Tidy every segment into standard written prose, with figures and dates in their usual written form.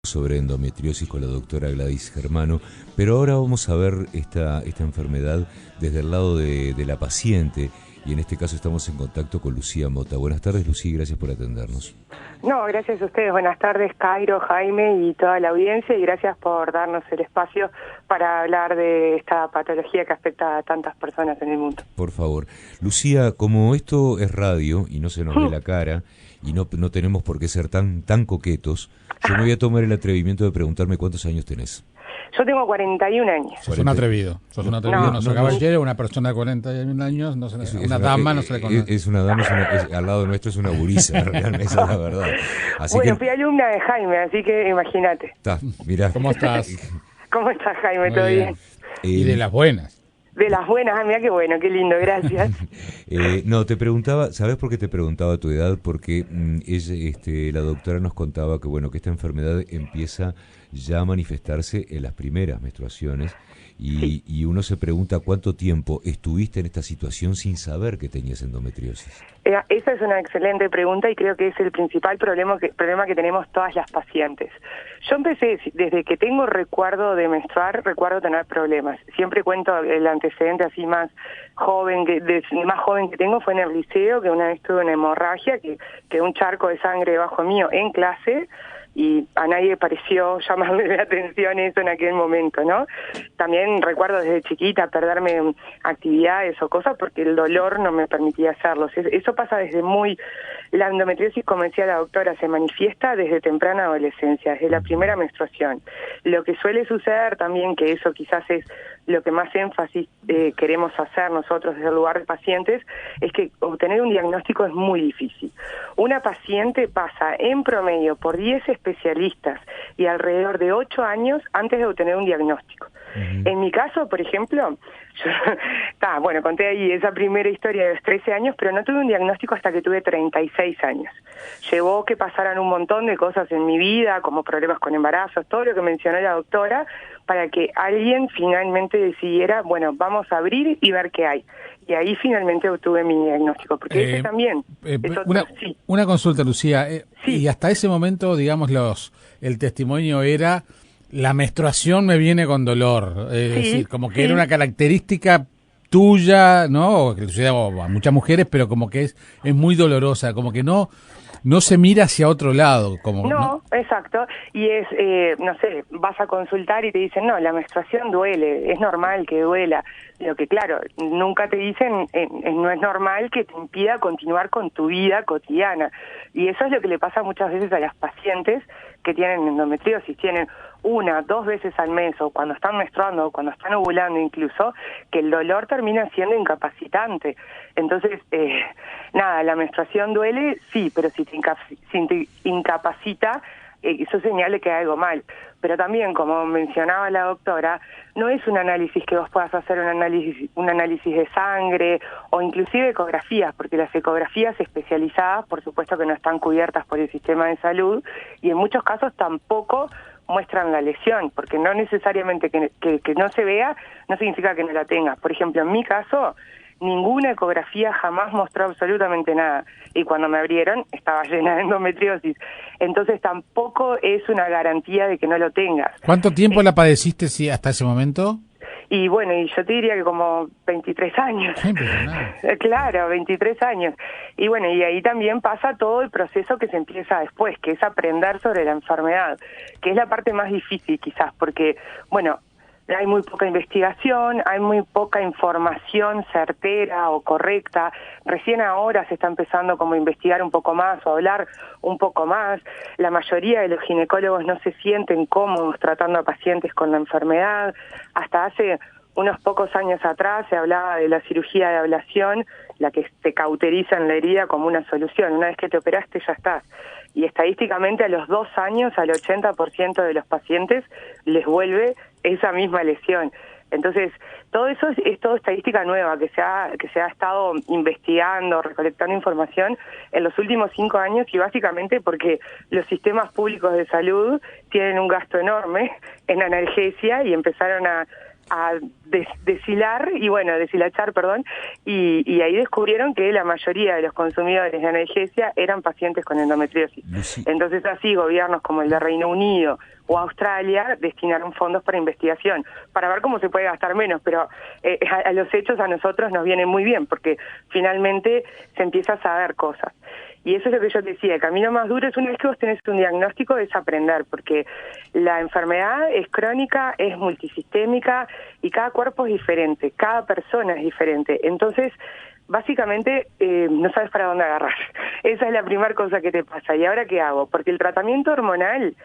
Sobre endometriosis con la doctora Gladys Germano, pero ahora vamos a ver esta enfermedad desde el lado de la paciente, y en este caso estamos en contacto con Lucía Mota. Buenas tardes, Lucía, y gracias por atendernos. No, gracias a ustedes. Buenas tardes, Cairo, Jaime y toda la audiencia, y gracias por darnos el espacio para hablar de esta patología que afecta a tantas personas en el mundo. Por favor. Lucía, como esto es radio y no se nos ve la cara, y no tenemos por qué ser tan coquetos, yo me voy a tomar el atrevimiento de preguntarme cuántos años tenés. Yo tengo 41 años. Sos un atrevido, no sos caballero, una persona de 41 años, no se una dama no se le conoce. Es una dama, al lado nuestro es una gurisa, realmente, esa es la verdad. Así bueno, que, fui alumna de Jaime, así que imagínate. Mirá. ¿Cómo estás? ¿Cómo estás, Jaime? Muy ¿Todo bien? Y de las buenas. De las buenas, mira qué bueno, qué lindo, gracias. No, te preguntaba, ¿sabés por qué te preguntaba tu edad? Porque la doctora nos contaba que bueno, que esta enfermedad empieza ya a manifestarse en las primeras menstruaciones y uno se pregunta cuánto tiempo estuviste en esta situación sin saber que tenías endometriosis. Esa es una excelente pregunta y creo que es el principal problema que tenemos todas las pacientes. Yo empecé, desde que tengo recuerdo de menstruar, recuerdo tener problemas. Siempre cuento el antecedente así más joven que tengo fue en el liceo, que una vez tuve una hemorragia, que un charco de sangre debajo mío en clase, y a nadie pareció llamarme la atención eso en aquel momento, ¿no? También recuerdo desde chiquita perderme actividades o cosas porque el dolor no me permitía hacerlos. Eso pasa desde la endometriosis, como decía la doctora, se manifiesta desde temprana adolescencia, desde la primera menstruación. Lo que suele suceder también, que eso quizás es lo que más énfasis queremos hacer nosotros desde el lugar de pacientes, es que obtener un diagnóstico es muy difícil. Una paciente pasa en promedio por 10 especialistas y alrededor de 8 años antes de obtener un diagnóstico. En mi caso, por ejemplo, yo conté ahí esa primera historia de los 13 años, pero no tuve un diagnóstico hasta que tuve 36 años. Llevó que pasaran un montón de cosas en mi vida, como problemas con embarazos, todo lo que mencionó la doctora, para que alguien finalmente decidiera, bueno, vamos a abrir y ver qué hay. Y ahí finalmente obtuve mi diagnóstico, porque ese también... Una consulta, Lucía. Sí. Y hasta ese momento, digamos, el testimonio era... La menstruación me viene con dolor, es decir, como que era una característica tuya, ¿no? Que le sucede a muchas mujeres, pero como que es muy dolorosa, como que no se mira hacia otro lado. No, exacto, y es, no sé, vas a consultar y te dicen, no, la menstruación duele, es normal que duela. Lo que claro, nunca te dicen, no es normal que te impida continuar con tu vida cotidiana. Y eso es lo que le pasa muchas veces a las pacientes que tienen endometriosis, tienen 1, 2 veces al mes, o cuando están menstruando, o cuando están ovulando incluso, que el dolor termina siendo incapacitante. Entonces, la menstruación duele, sí, pero si te incapacita, eso señala que hay algo mal. Pero también, como mencionaba la doctora, no es un análisis que vos puedas hacer un análisis de sangre o inclusive ecografías, porque las ecografías especializadas, por supuesto que no están cubiertas por el sistema de salud, y en muchos casos tampoco muestran la lesión, porque no necesariamente que no se vea no significa que no la tenga. Por ejemplo, en mi caso, ninguna ecografía jamás mostró absolutamente nada, y cuando me abrieron estaba llena de endometriosis. Entonces tampoco es una garantía de que no lo tengas. ¿Cuánto tiempo la padeciste hasta ese momento? Y bueno, y yo te diría que como 23 años. Claro, 23 años. Y bueno, y ahí también pasa todo el proceso que se empieza después, que es aprender sobre la enfermedad, que es la parte más difícil quizás, porque, bueno, hay muy poca investigación, hay muy poca información certera o correcta. Recién ahora se está empezando como a investigar un poco más o a hablar un poco más. La mayoría de los ginecólogos no se sienten cómodos tratando a pacientes con la enfermedad. Hasta hace unos pocos años atrás se hablaba de la cirugía de ablación, la que te cauteriza en la herida como una solución. Una vez que te operaste ya estás. Y estadísticamente a los 2 años al 80% de los pacientes les vuelve esa misma lesión. Entonces, todo eso es toda estadística nueva que se ha estado investigando, recolectando información en los últimos 5 años, y básicamente porque los sistemas públicos de salud tienen un gasto enorme en analgesia y empezaron a deshilachar, y ahí descubrieron que la mayoría de los consumidores de analgesia eran pacientes con endometriosis. Lucy. Entonces así gobiernos como el de Reino Unido o Australia destinaron fondos para investigación, para ver cómo se puede gastar menos, pero a los hechos a nosotros nos viene muy bien, porque finalmente se empieza a saber cosas. Y eso es lo que yo te decía, el camino más duro es una vez que vos tenés un diagnóstico, es aprender, porque la enfermedad es crónica, es multisistémica y cada cuerpo es diferente, cada persona es diferente. Entonces, básicamente, no sabes para dónde agarrar. Esa es la primera cosa que te pasa. ¿Y ahora qué hago? Porque el tratamiento hormonal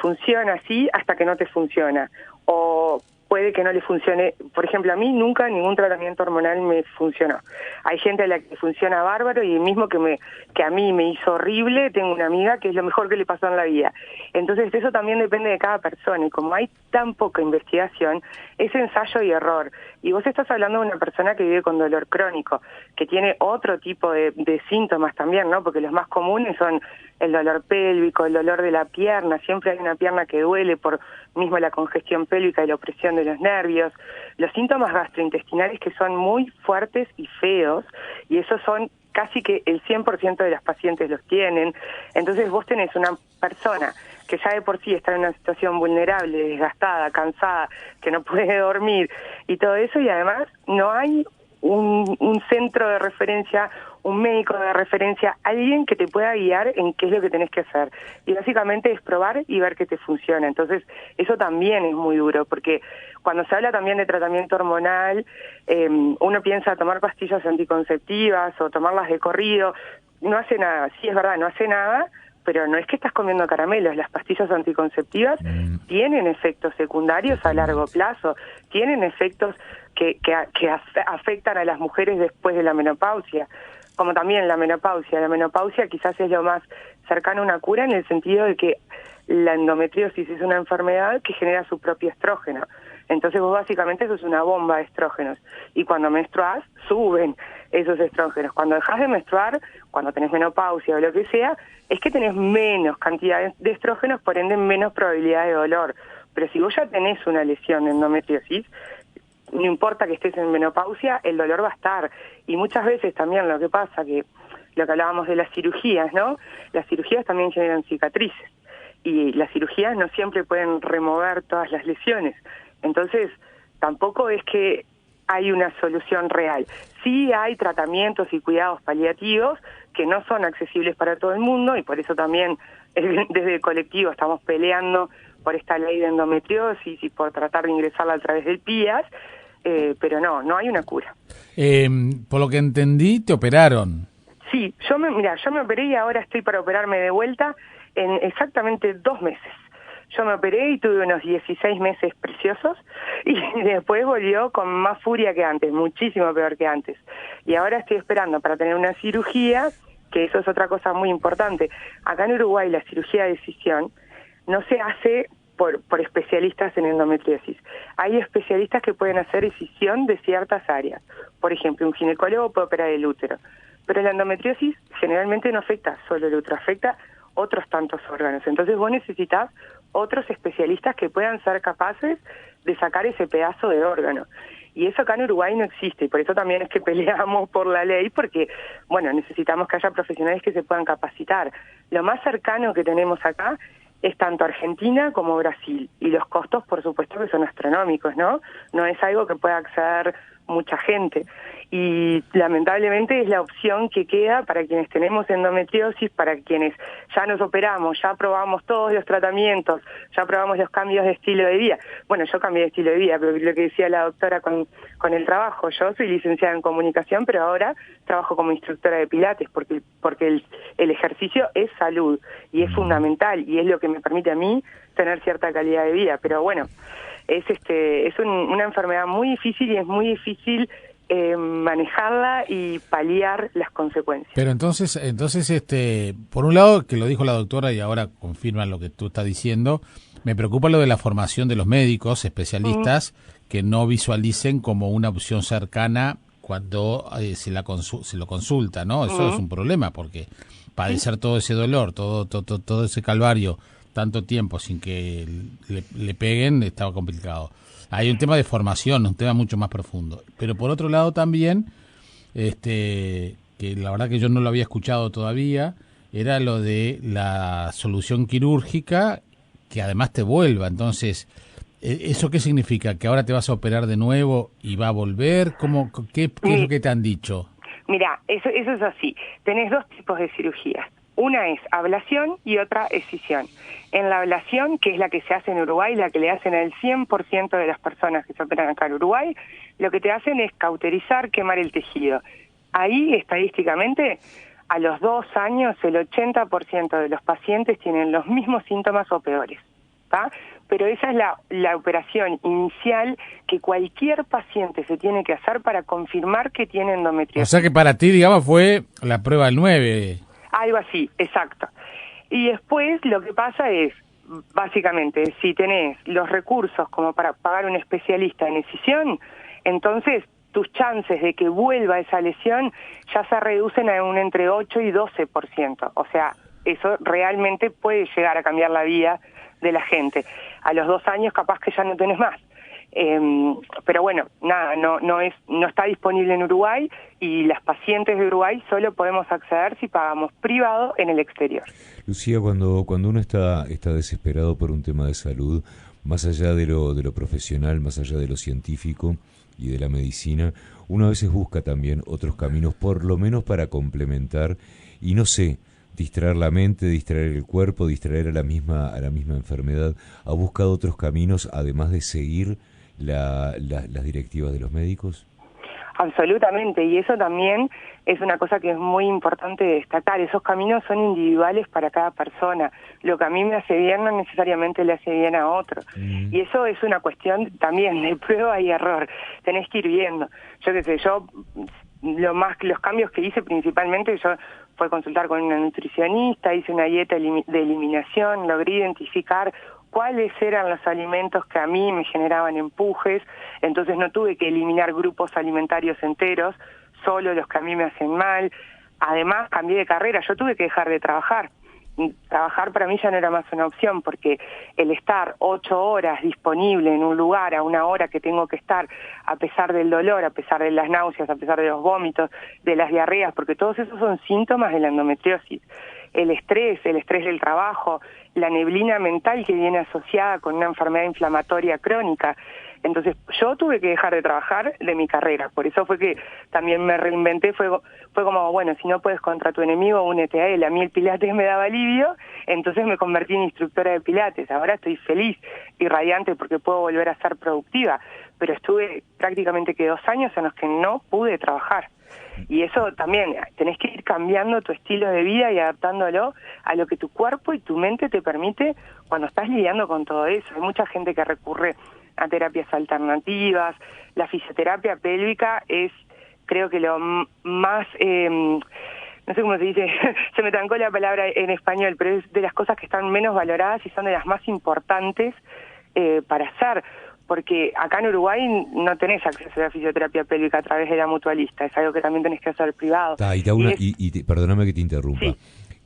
funciona así hasta que no te funciona. O puede que no le funcione. Por ejemplo, a mí nunca ningún tratamiento hormonal me funcionó. Hay gente a la que funciona bárbaro y el mismo que a mí me hizo horrible, tengo una amiga que es lo mejor que le pasó en la vida. Entonces eso también depende de cada persona y como hay tan poca investigación, es ensayo y error. Y vos estás hablando de una persona que vive con dolor crónico, que tiene otro tipo de síntomas también, ¿no? Porque los más comunes son el dolor pélvico, el dolor de la pierna, siempre hay una pierna que duele por mismo la congestión pélvica y la opresión de los nervios, los síntomas gastrointestinales que son muy fuertes y feos, y esos son casi que el 100% de las pacientes los tienen. Entonces vos tenés una persona que ya de por sí está en una situación vulnerable, desgastada, cansada, que no puede dormir y todo eso, y además no hay un centro de referencia, un médico de referencia, alguien que te pueda guiar en qué es lo que tenés que hacer. Y básicamente es probar y ver que te funciona. Entonces, eso también es muy duro, porque cuando se habla también de tratamiento hormonal, uno piensa tomar pastillas anticonceptivas o tomarlas de corrido. No hace nada, sí es verdad, no hace nada, pero no es que estás comiendo caramelos. Las pastillas anticonceptivas tienen efectos secundarios a largo plazo, tienen efectos que afectan a las mujeres después de la menopausia, como también la menopausia. La menopausia quizás es lo más cercano a una cura en el sentido de que la endometriosis es una enfermedad que genera su propio estrógeno. Entonces vos básicamente sos una bomba de estrógenos. Y cuando menstruás, suben esos estrógenos. Cuando dejás de menstruar, cuando tenés menopausia o lo que sea, es que tenés menos cantidad de estrógenos, por ende menos probabilidad de dolor. Pero si vos ya tenés una lesión de endometriosis, no importa que estés en menopausia, el dolor va a estar. Y muchas veces también lo que pasa, que lo que hablábamos de las cirugías, ¿no? Las cirugías también generan cicatrices. Y las cirugías no siempre pueden remover todas las lesiones. Entonces, tampoco es que hay una solución real. Sí hay tratamientos y cuidados paliativos que no son accesibles para todo el mundo, y por eso también desde el colectivo estamos peleando por esta ley de endometriosis y por tratar de ingresarla a través del PIAS, pero no hay una cura. Por lo que entendí, te operaron. Sí, yo me operé y ahora estoy para operarme de vuelta en exactamente 2 meses. Yo me operé y tuve unos 16 meses preciosos y después volvió con más furia que antes, muchísimo peor que antes. Y ahora estoy esperando para tener una cirugía, que eso es otra cosa muy importante. Acá en Uruguay la cirugía de decisión no se hace por especialistas en endometriosis. Hay especialistas que pueden hacer decisión de ciertas áreas. Por ejemplo, un ginecólogo puede operar el útero. Pero la endometriosis generalmente no afecta solo el útero, afecta otros tantos órganos. Entonces vos necesitas otros especialistas que puedan ser capaces de sacar ese pedazo de órgano. Y eso acá en Uruguay no existe, y por eso también es que peleamos por la ley, porque, bueno, necesitamos que haya profesionales que se puedan capacitar. Lo más cercano que tenemos acá es tanto Argentina como Brasil, y los costos, por supuesto, que son astronómicos, ¿no? No es algo que pueda acceder mucha gente, y lamentablemente es la opción que queda para quienes tenemos endometriosis, para quienes ya nos operamos, ya probamos todos los tratamientos, ya probamos los cambios de estilo de vida. Bueno, yo cambié de estilo de vida, pero lo que decía la doctora con el trabajo, yo soy licenciada en comunicación, pero ahora trabajo como instructora de pilates, porque el ejercicio es salud, y es fundamental, y es lo que me permite a mí tener cierta calidad de vida. Pero bueno, es una enfermedad muy difícil, y es muy difícil manejarla y paliar las consecuencias. Pero entonces, por un lado, que lo dijo la doctora y ahora confirma lo que tú estás diciendo, me preocupa lo de la formación de los médicos especialistas que no visualicen como una opción cercana cuando se lo consulta, ¿no? Eso es un problema, porque padecer todo ese dolor, todo ese calvario, tanto tiempo sin que le peguen, estaba complicado. Hay un tema de formación, un tema mucho más profundo. Pero por otro lado también, que la verdad que yo no lo había escuchado todavía, era lo de la solución quirúrgica que además te vuelva. Entonces, ¿eso qué significa? ¿Que ahora te vas a operar de nuevo y va a volver? ¿Qué es lo que te han dicho? Mira, eso es así. Tenés dos tipos de cirugías. Una es ablación y otra escisión. En la ablación, que es la que se hace en Uruguay, la que le hacen al 100% de las personas que se operan acá en Uruguay, lo que te hacen es cauterizar, quemar el tejido. Ahí, estadísticamente, a los 2 años, el 80% de los pacientes tienen los mismos síntomas o peores, ¿tá? Pero esa es la operación inicial que cualquier paciente se tiene que hacer para confirmar que tiene endometriosis. O sea que para ti, digamos, fue la prueba del 9. Algo así, exacto. Y después lo que pasa es, básicamente, si tenés los recursos como para pagar un especialista en escisión, entonces tus chances de que vuelva esa lesión ya se reducen a un entre 8 y 12%. O sea, eso realmente puede llegar a cambiar la vida de la gente. A los 2 años capaz que ya no tenés más. Pero bueno, nada, no está disponible en Uruguay y las pacientes de Uruguay solo podemos acceder si pagamos privado en el exterior. Lucía, cuando uno está desesperado por un tema de salud, más allá de lo profesional, más allá de lo científico y de la medicina, uno a veces busca también otros caminos, por lo menos para complementar y no sé, distraer la mente, distraer el cuerpo, distraer a la misma enfermedad. ¿Ha buscado otros caminos además de seguir las directivas de los médicos? Absolutamente, y eso también es una cosa que es muy importante destacar. Esos caminos son individuales para cada persona. Lo que a mí me hace bien no necesariamente le hace bien a otro. Y eso es una cuestión también de prueba y error. Tenés que ir viendo. Yo qué sé, los cambios que hice principalmente, yo fue consultar con una nutricionista, hice una dieta de eliminación, logré identificar cuáles eran los alimentos que a mí me generaban empujes, entonces no tuve que eliminar grupos alimentarios enteros, solo los que a mí me hacen mal. Además, cambié de carrera, yo tuve que dejar de trabajar. Trabajar para mí ya no era más una opción, porque el estar 8 horas disponible en un lugar a una hora que tengo que estar, a pesar del dolor, a pesar de las náuseas, a pesar de los vómitos, de las diarreas, porque todos esos son síntomas de la endometriosis. El estrés del trabajo, la neblina mental que viene asociada con una enfermedad inflamatoria crónica. Entonces yo tuve que dejar de trabajar de mi carrera, por eso fue que también me reinventé, fue como, bueno, si no puedes contra tu enemigo, únete a él. A mí el pilates me daba alivio, entonces me convertí en instructora de pilates. Ahora estoy feliz y radiante porque puedo volver a ser productiva, pero estuve prácticamente que 2 años en los que no pude trabajar. Y eso también, tenés que ir cambiando tu estilo de vida y adaptándolo a lo que tu cuerpo y tu mente te permite cuando estás lidiando con todo eso. Hay mucha gente que recurre a terapias alternativas. La fisioterapia pélvica es, creo que lo más, no sé cómo se dice, se me trancó la palabra en español, pero es de las cosas que están menos valoradas y son de las más importantes para hacer. Porque acá en Uruguay no tenés acceso a la fisioterapia pélvica a través de la mutualista, es algo que también tenés que hacer privado. Perdóname que te interrumpa.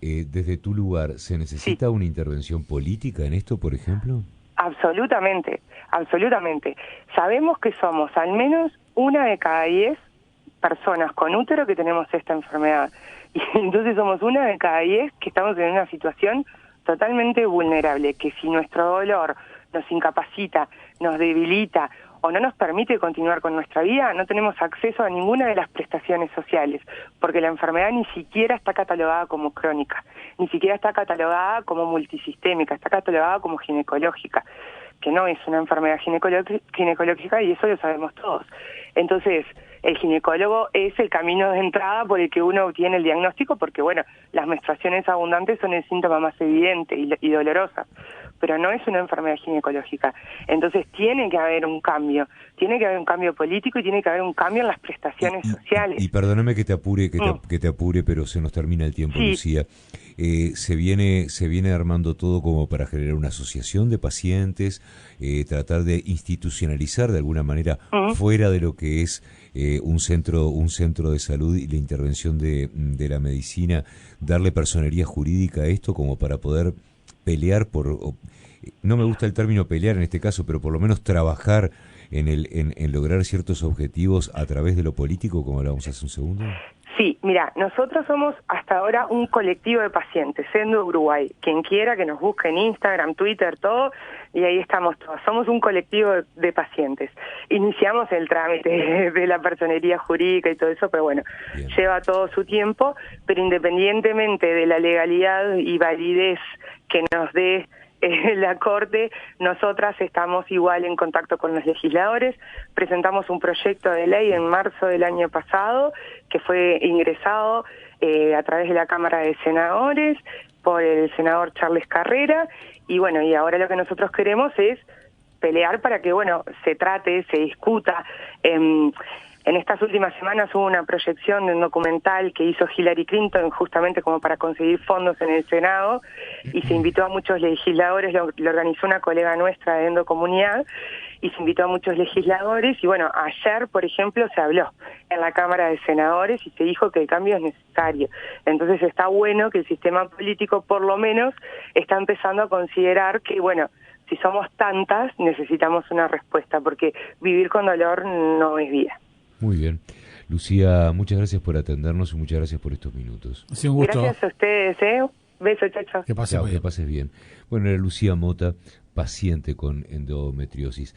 Sí. Desde tu lugar, ¿se necesita una intervención política en esto, por ejemplo? Absolutamente, absolutamente. Sabemos que somos al menos 1 de cada 10 personas con útero que tenemos esta enfermedad. Y entonces somos 1 de cada 10 que estamos en una situación totalmente vulnerable, que si nuestro dolor nos incapacita, nos debilita o no nos permite continuar con nuestra vida, no tenemos acceso a ninguna de las prestaciones sociales, porque la enfermedad ni siquiera está catalogada como crónica, ni siquiera está catalogada como multisistémica, está catalogada como ginecológica, que no es una enfermedad ginecológica y eso lo sabemos todos. Entonces, el ginecólogo es el camino de entrada por el que uno obtiene el diagnóstico, porque bueno, las menstruaciones abundantes son el síntoma más evidente y dolorosa, pero no es una enfermedad ginecológica. Entonces tiene que haber un cambio político y tiene que haber un cambio en las prestaciones sociales. Y perdóname que te apure, que te apure, pero se nos termina el tiempo, sí. Lucía. Se viene armando todo como para generar una asociación de pacientes, tratar de institucionalizar de alguna manera fuera de lo que es un centro de salud y la intervención de la medicina, darle personería jurídica a esto como para poder pelear no me gusta el término pelear en este caso, pero por lo menos trabajar en lograr ciertos objetivos a través de lo político, como hablábamos hace un segundo? Sí, mira, nosotros somos hasta ahora un colectivo de pacientes, Sendo Uruguay. Quien quiera que nos busque en Instagram, Twitter, todo, y ahí estamos todos. Somos un colectivo de pacientes. Iniciamos el trámite de la personería jurídica y todo eso, pero bueno, bien, lleva todo su tiempo, pero independientemente de la legalidad y validez que nos dé la Corte, nosotras estamos igual en contacto con los legisladores. Presentamos un proyecto de ley en marzo del año pasado que fue ingresado a través de la Cámara de Senadores por el senador Charles Carrera, y bueno, y ahora lo que nosotros queremos es pelear para que, bueno, se trate, se discuta. En estas últimas semanas hubo una proyección de un documental que hizo Hillary Clinton justamente como para conseguir fondos en el Senado, y se invitó a muchos legisladores, lo organizó una colega nuestra de Endocomunidad, y se invitó a muchos legisladores, y bueno, ayer, por ejemplo, se habló en la Cámara de Senadores y se dijo que el cambio es necesario. Entonces está bueno que el sistema político por lo menos está empezando a considerar que, bueno, si somos tantas, necesitamos una respuesta, porque vivir con dolor no es vida. Muy bien. Lucía, muchas gracias por atendernos y muchas gracias por estos minutos. Sí, un gusto. Gracias a ustedes, Besos, chao. Que pases bien. Que pases bien. Bueno, era Lucía Mota, paciente con endometriosis.